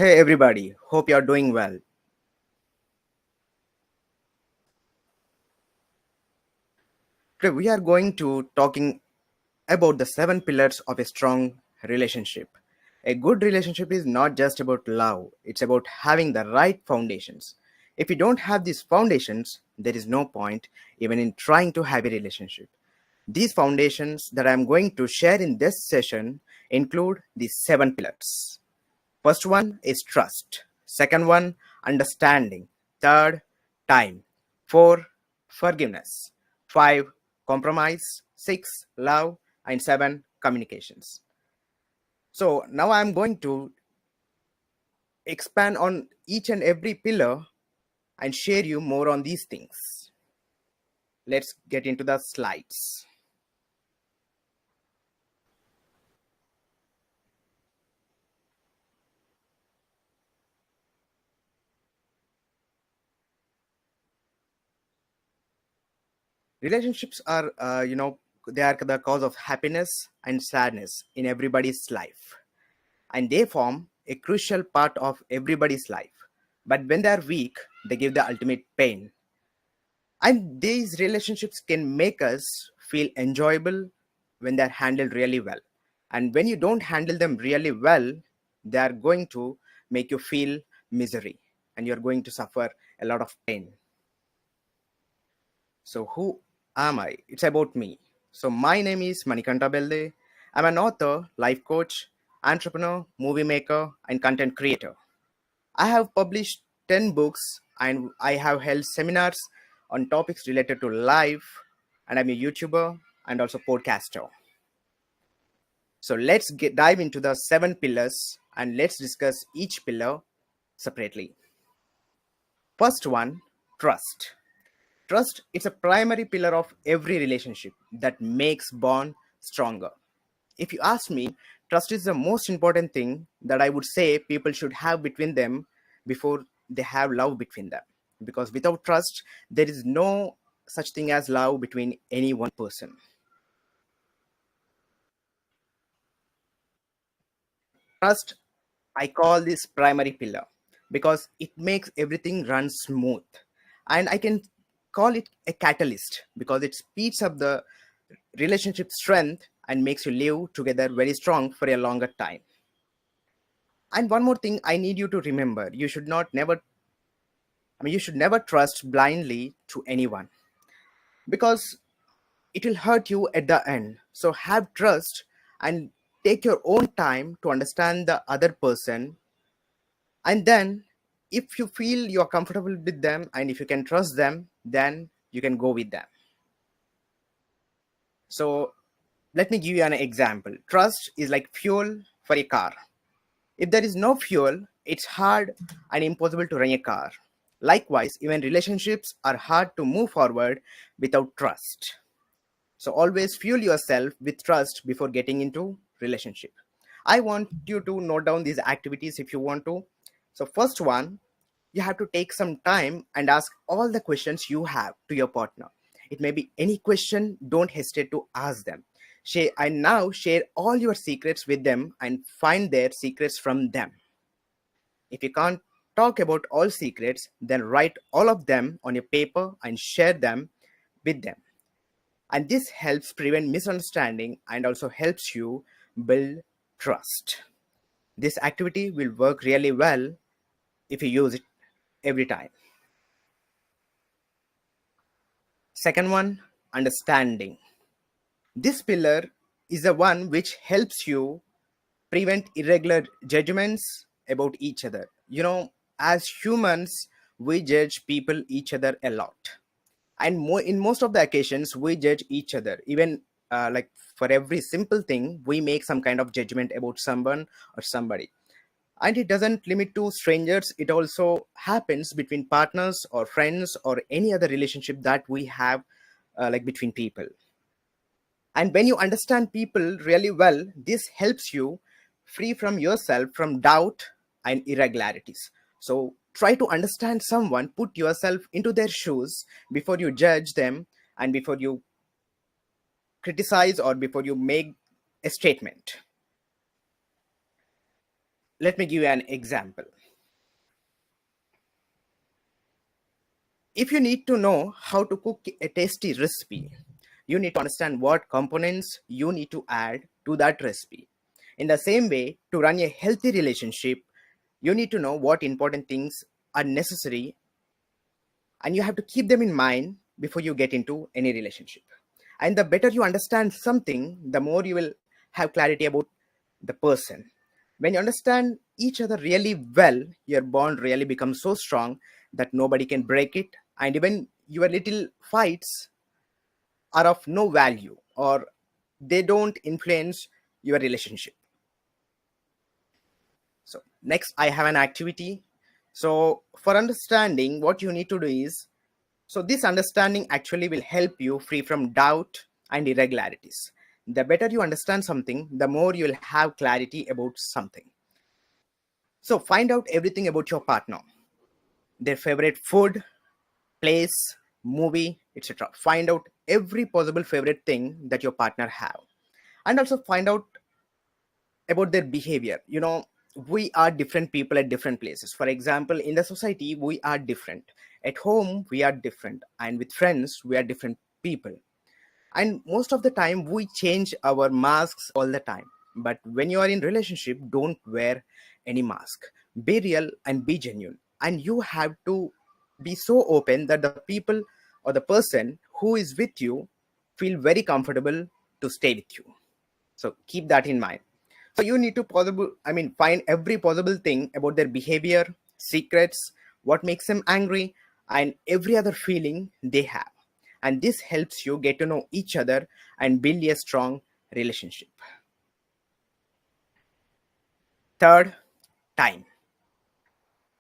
Hey everybody, hope you're doing well. Today we are going to talking about the seven pillars of a strong relationship. A good relationship is not just about love, it's about having the right foundations. If you don't have these foundations, there is no point even in trying to have a relationship. These foundations that I'm going to share in this session include these seven pillars. First one is trust. Second one, understanding. Third, time. Four, forgiveness. Five, compromise. Six, love. And seven, communications. So now I'm going to expand on each and every pillar and share you more on these things. Let's get into the slides. Relationships are, they are the cause of happiness and sadness in everybody's life, and they form a crucial part of everybody's life. But when they are weak, they give the ultimate pain. And these relationships can make us feel enjoyable when they're handled really well. And when you don't handle them really well, they are going to make you feel misery and you're going to suffer a lot of pain. So, who am I? It's about me. So, my name is Manikanta Belde. I'm an author, life coach, entrepreneur, movie maker, and content creator. I have published 10 books and I have held seminars on topics related to life, and I'm a YouTuber and also podcaster. So, let's dive into the seven pillars and let's discuss each pillar separately. First one, trust. Trust is a primary pillar of every relationship that makes bond stronger. If you ask me, trust is the most important thing that I would say people should have between them before they have love between them. Because without trust, there is no such thing as love between any one person. Trust, I call this primary pillar because it makes everything run smooth. And I can call it a catalyst because it speeds up the relationship strength and makes you live together very strong for a longer time. And one more thing I need you to remember, you should never trust blindly to anyone because it will hurt you at the end. So have trust and take your own time to understand the other person, and then if you feel you're comfortable with them and if you can trust them, then you can go with them. So let me give you an example. Trust is like fuel for a car. If there is no fuel, it's hard and impossible to run a car. Likewise, even relationships are hard to move forward without trust. So always fuel yourself with trust before getting into relationship. I want you to note down these activities if you want to. So first one, you have to take some time and ask all the questions you have to your partner. It may be any question, don't hesitate to ask them. Share and now share all your secrets with them and find their secrets from them. If you can't talk about all secrets, then write all of them on a paper and share them with them. And this helps prevent misunderstanding and also helps you build trust. This activity will work really well if you use it every time. Second one, understanding. This pillar is the one which helps you prevent irregular judgments about each other. As humans, we judge people each other a lot. And in most of the occasions, we judge each other. Even like for every simple thing, we make some kind of judgment about someone or somebody. And it doesn't limit to strangers. It also happens between partners or friends or any other relationship that we have, like between people. And when you understand people really well, this helps you free from yourself from doubt and irregularities. So try to understand someone, put yourself into their shoes before you judge them and before you criticize or before you make a statement. Let me give you an example. If you need to know how to cook a tasty recipe, you need to understand what components you need to add to that recipe. In the same way, to run a healthy relationship, you need to know what important things are necessary, and you have to keep them in mind before you get into any relationship. And the better you understand something, the more you will have clarity about the person. When you understand each other really well, your bond really becomes so strong that nobody can break it, and even your little fights are of no value, or they don't influence your relationship. So next I have an activity. So for understanding, what you need to do is, so this understanding actually will help you free from doubt and irregularities. The better you understand something, the more you will have clarity about something. So find out everything about your partner, their favorite food, place, movie, etc. Find out every possible favorite thing that your partner have. And also find out about their behavior. We are different people at different places. For example, in the society we are different, at home we are different, and with friends we are different people. And most of the time we change our masks all the time. But when you are in relationship, don't wear any mask. Be real and be genuine, and you have to be so open that the people or the person who is with you feel very comfortable to stay with you. So keep that in mind. So you need to find every possible thing about their behavior, secrets, what makes them angry, and every other feeling they have. And this helps you get to know each other and build a strong relationship. Third, time.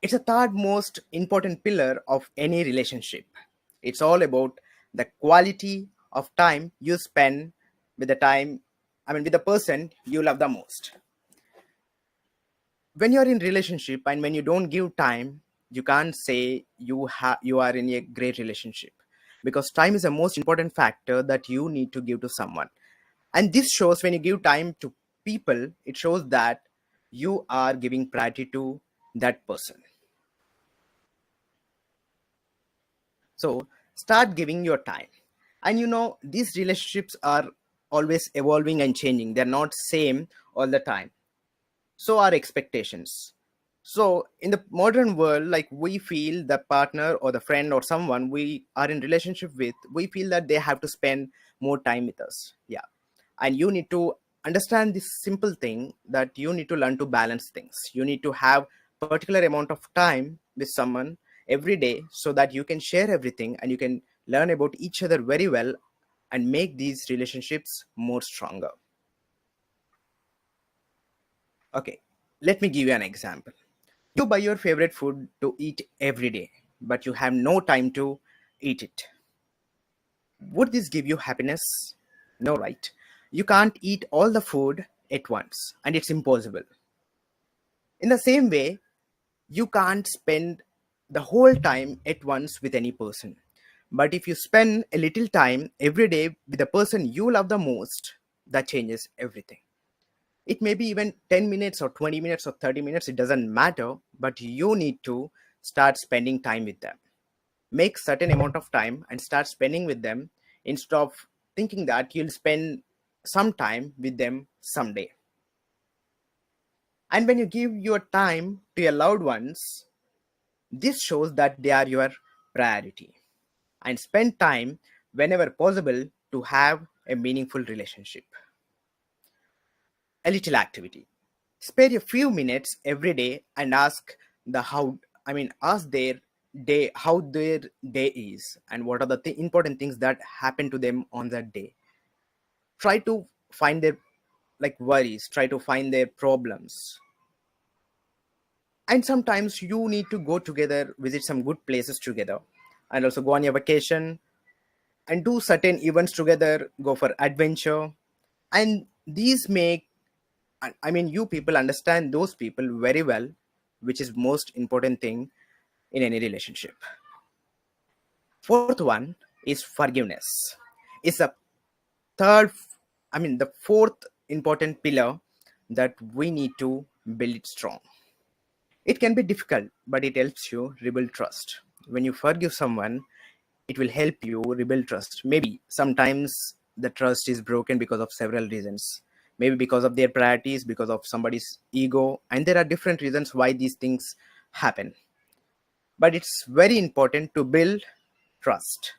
It's a third most important pillar of any relationship. It's all about the quality of time you spend with with the person you love the most. When you're in relationship and when you don't give time, you can't say you are in a great relationship, because time is the most important factor that you need to give to someone. And this shows, when you give time to people, it shows that you are giving priority to that person. So start giving your time. And these relationships are always evolving and changing. They're not same all the time. So are expectations. So in the modern world, like, we feel the partner or the friend or someone we are in relationship with, we feel that they have to spend more time with us. Yeah. And you need to understand this simple thing, that you need to learn to balance things. You need to have particular amount of time with someone every day, so that you can share everything and you can learn about each other very well and make these relationships more stronger. Okay, let me give you an example. You buy your favorite food to eat every day, but you have no time to eat it. Would this give you happiness? No, right? You can't eat all the food at once, and it's impossible. In the same way, you can't spend the whole time at once with any person. But if you spend a little time every day with the person you love the most, that changes everything. It may be even 10 minutes or 20 minutes or 30 minutes, it doesn't matter, but you need to start spending time with them. Make certain amount of time and start spending with them, instead of thinking that you'll spend some time with them someday. And when you give your time to your loved ones, this shows that they are your priority. And spend time whenever possible to have a meaningful relationship. A little activity. Spare a few minutes every day and ask the how ask their day, how their day is, and what are the important things that happen to them on that day. Try to find their worries, try to find their problems. And sometimes you need to go together, visit some good places together, and also go on your vacation and do certain events together, go for adventure. And these make, you people understand those people very well, which is most important thing in any relationship. Fourth one is forgiveness. It's a third, the fourth important pillar that we need to build it strong. It can be difficult, but it helps you rebuild trust. When you forgive someone, it will help you rebuild trust. Maybe sometimes the trust is broken because of several reasons. Maybe because of their priorities, because of somebody's ego, and there are different reasons why these things happen. But it's very important to build trust.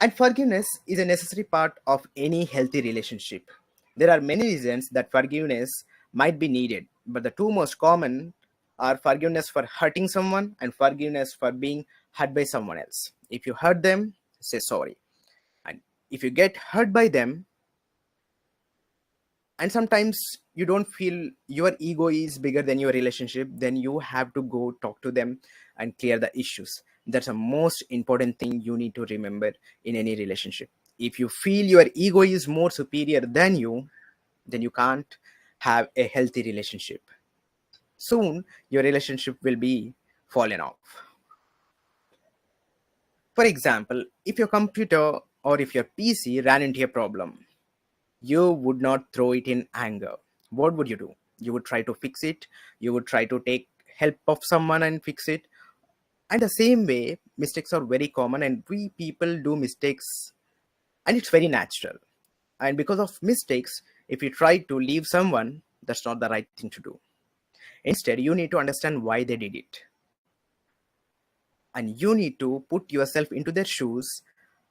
And forgiveness is a necessary part of any healthy relationship. There are many reasons that forgiveness might be needed, but the two most common are forgiveness for hurting someone and forgiveness for being hurt by someone else. If you hurt them, say sorry. And if you get hurt by them, and sometimes you don't feel your ego is bigger than your relationship, then you have to go talk to them and clear the issues. That's the most important thing you need to remember in any relationship. If you feel your ego is more superior than you, then you can't have a healthy relationship. Soon your relationship will be fallen off. For example, if your computer or if your PC ran into a problem, you would not throw it in anger. What would you do? You would try to fix it. You would try to take help of someone and fix it. And the same way, mistakes are very common, and we people do mistakes, and it's very natural. And because of mistakes, if you try to leave someone, that's not the right thing to do. Instead, you need to understand why they did it. And you need to put yourself into their shoes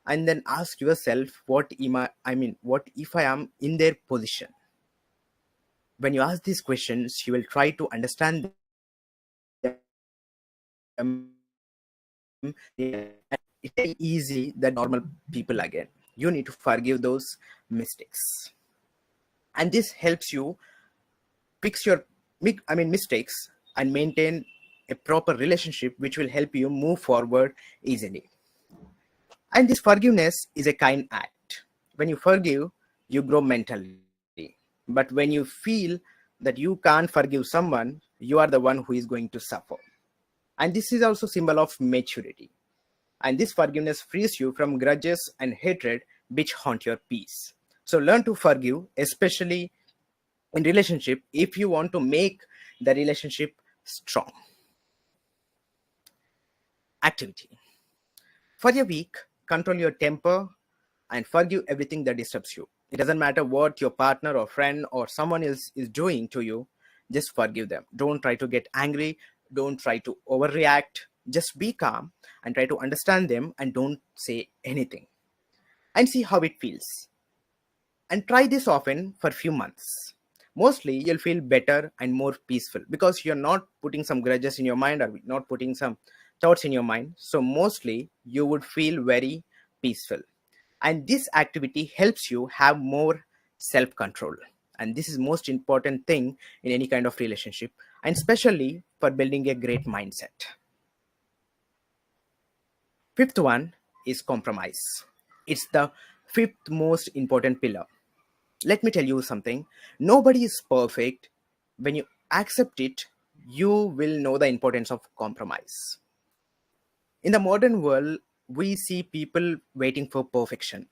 and then ask yourself, what if I am in their position? When you ask these questions, you will try to understand them, and it's very easy that normal people again. You need to forgive those mistakes. And this helps you fix your mistakes and maintain a proper relationship which will help you move forward easily. And this forgiveness is a kind act. When you forgive, you grow mentally. But when you feel that you can't forgive someone, you are the one who is going to suffer. And this is also symbol of maturity. And this forgiveness frees you from grudges and hatred which haunt your peace. So learn to forgive, especially in relationship, if you want to make the relationship strong. Activity. For a week, control your temper and forgive everything that disturbs you. It doesn't matter what your partner or friend or someone else is doing to you, just forgive them. Don't try to get angry, don't try to overreact. Just be calm and try to understand them and don't say anything. And see how it feels. And try this often for a few months. Mostly you'll feel better and more peaceful because you're not putting some grudges in your mind or not putting some thoughts in your mind. So mostly you would feel very peaceful. And this activity helps you have more self control. And this is most important thing in any kind of relationship, and especially for building a great mindset. Fifth one is compromise. It's the fifth most important pillar. Let me tell you something. Nobody is perfect. When you accept it, you will know the importance of compromise. In the modern world, we see people waiting for perfection,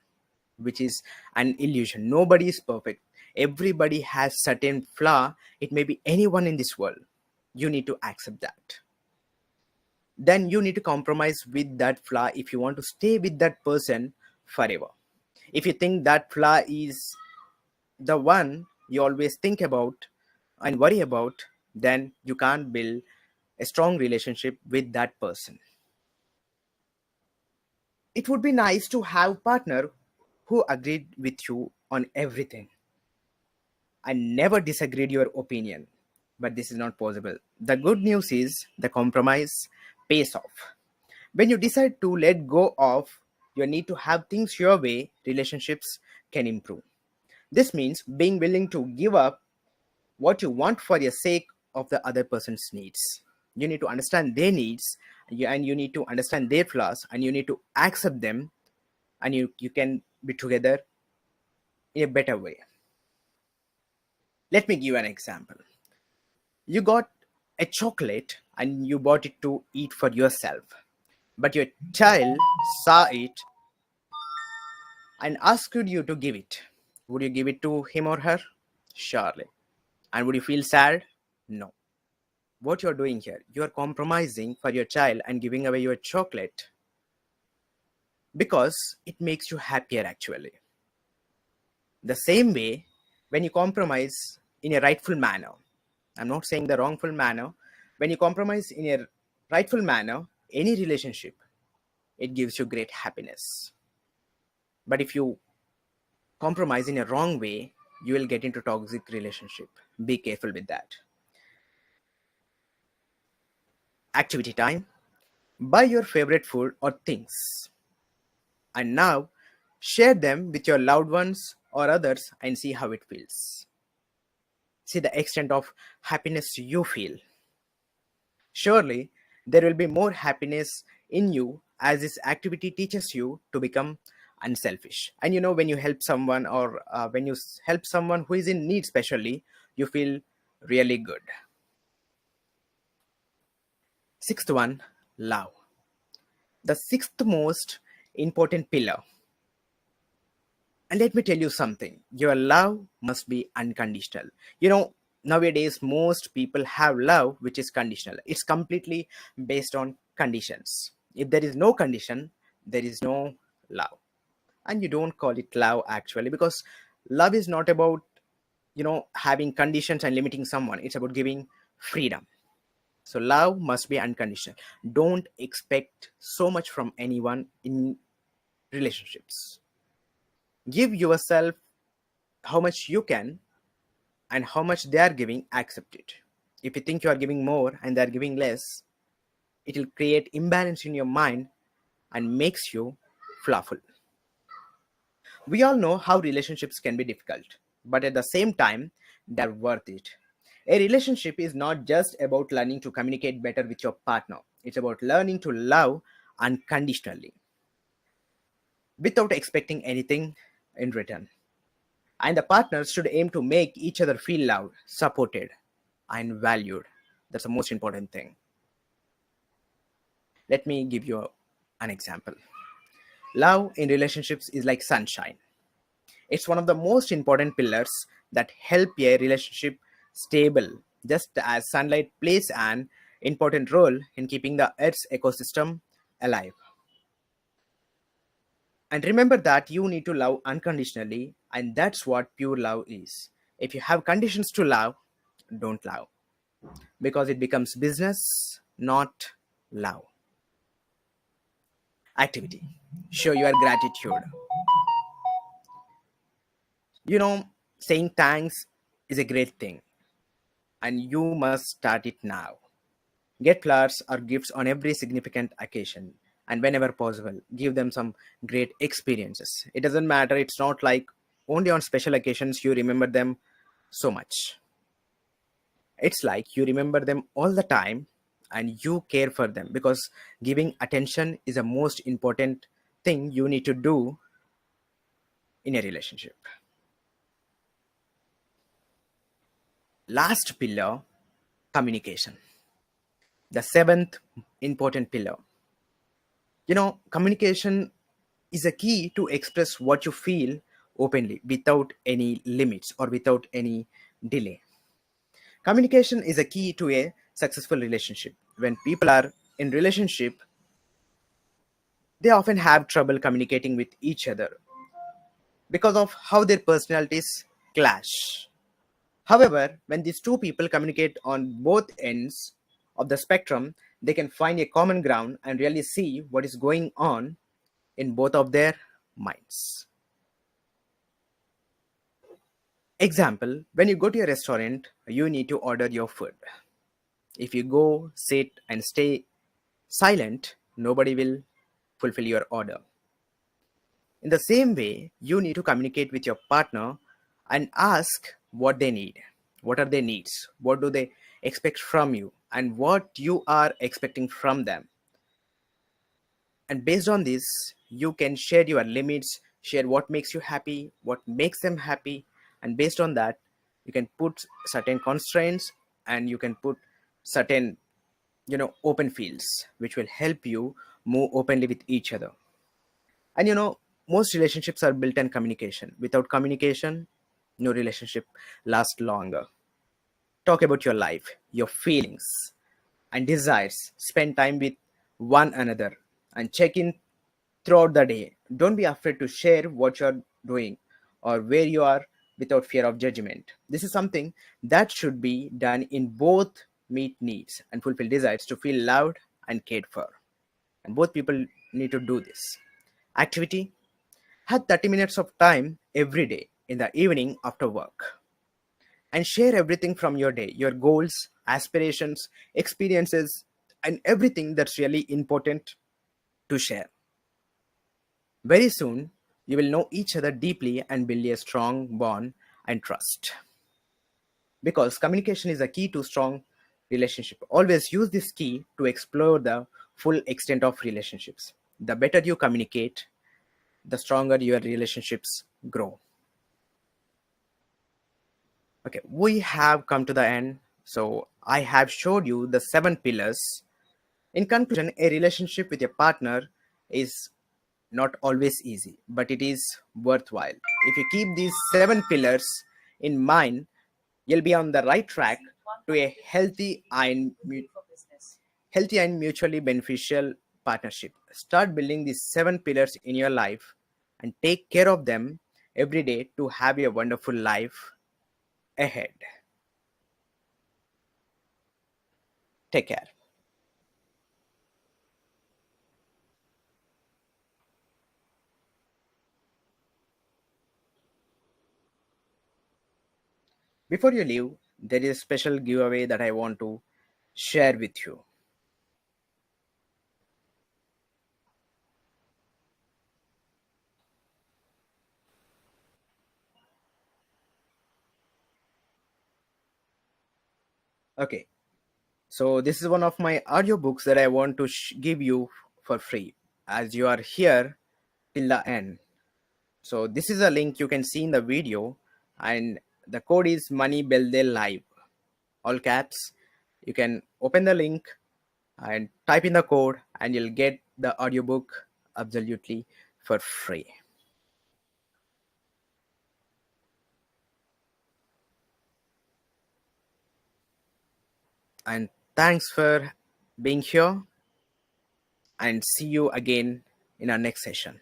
which is an illusion. Nobody is perfect. Everybody has certain flaw. It may be anyone in this world. You need to accept that. Then you need to compromise with that flaw if you want to stay with that person forever. If you think that flaw is the one you always think about and worry about, then you can't build a strong relationship with that person. It would be nice to have a partner who agreed with you on everything and never disagreed your opinion. But this is not possible. The good news is the compromise pays off. When you decide to let go of your need to have things your way, relationships can improve. This means being willing to give up what you want for the sake of the other person's needs. You need to understand their needs, and you need to understand their flaws, and you need to accept them, and you can be together in a better way. Let me give you an example. You got a chocolate and you bought it to eat for yourself, but your child saw it and asked you to give it. Would you give it to him or her? Surely. And would you feel sad? No. what you're doing here, you're compromising for your child and giving away your chocolate because it makes you happier actually. The same way, when you compromise in a rightful manner, I'm not saying the wrongful manner, when you compromise in a rightful manner, any relationship, it gives you great happiness. But if you compromise in a wrong way, you will get into toxic relationship. Be careful with that. Activity time. Buy your favorite food or things. And now share them with your loved ones or others and see how it feels. See the extent of happiness you feel. Surely there will be more happiness in you as this activity teaches you to become unselfish. And when you help someone or when you help someone who is in need, especially, you feel really good. Sixth one, love. The sixth most important pillar. And let me tell you something, your love must be unconditional. Nowadays, most people have love which is conditional. It's completely based on conditions. If there is no condition, there is no love. And you don't call it love actually, because love is not about, having conditions and limiting someone. It's about giving freedom. So, love must be unconditional. Don't expect so much from anyone in relationships. Give yourself how much you can, and how much they are giving, accept it. If you think you are giving more and they are giving less, it will create imbalance in your mind and makes you flawful. We all know how relationships can be difficult, but at the same time, they're worth it. A relationship is not just about learning to communicate better with your partner, it's about learning to love unconditionally without expecting anything in return. And the partners should aim to make each other feel loved, supported, and valued. That's the most important thing. Let me give you an example. Love in relationships is like sunshine. It's one of the most important pillars that help a relationship stable, just as sunlight plays an important role in keeping the Earth's ecosystem alive. And remember that you need to love unconditionally, and that's what pure love is. If you have conditions to love, don't love, because it becomes business, not love. Activity. Show your gratitude. You know, Saying thanks is a great thing, and you must start it now. Get flowers or gifts on every significant occasion, and whenever possible, give them some great experiences. It doesn't matter, it's not like only on special occasions you remember them so much. It's like you remember them all the time and you care for them, because giving attention is the most important thing you need to do in a relationship. Last pillar, communication. The seventh important pillar. Communication is a key to express what you feel openly without any limits or without any delay. Communication is a key to a successful relationship. When people are in relationship, they often have trouble communicating with each other because of how their personalities clash. However, when these two people communicate on both ends of the spectrum, they can find a common ground and really see what is going on in both of their minds. Example, when you go to a restaurant, you need to order your food. If you go, sit, and stay silent, nobody will fulfill your order. In the same way, you need to communicate with your partner and ask what they need. What are their needs? What do they expect from you? And what you are expecting from them. And based on this, you can share your limits, share what makes you happy, what makes them happy. And based on that, you can put certain constraints and you can put certain, open fields, which will help you move openly with each other. And most relationships are built on communication. Without communication, no relationship lasts longer. Talk about your life, your feelings, and desires. Spend time with one another and check in throughout the day. Don't be afraid to share what you're doing or where you are without fear of judgment. This is something that should be done in both meet needs and fulfill desires to feel loved and cared for. And both people need to do this. Activity: have 30 minutes of time every day in the evening after work and share everything from your day, your goals, aspirations, experiences, and everything that's really important to share. Very soon, you will know each other deeply and build a strong bond and trust. Because communication is a key to strong relationship. Always use this key to explore the full extent of relationships. The better you communicate, the stronger your relationships grow. Okay, we have come to the end. So I have showed you the 7 pillars. In conclusion, a relationship with a partner is not always easy, but it is worthwhile. If you keep these 7 pillars in mind, you'll be on the right track to a healthy and mutually beneficial partnership. Start building these 7 pillars in your life and take care of them every day to have a wonderful life ahead. Take care. Before you leave, there is a special giveaway that I want to share with you. Okay, so this is one of my audiobooks that I want to give you for free as you are here till the end. So this is a link you can see in the video, and the code is Money Belde Live, all caps. You can open the link and type in the code and you'll get the audiobook absolutely for free. And thanks for being here, and see you again in our next session.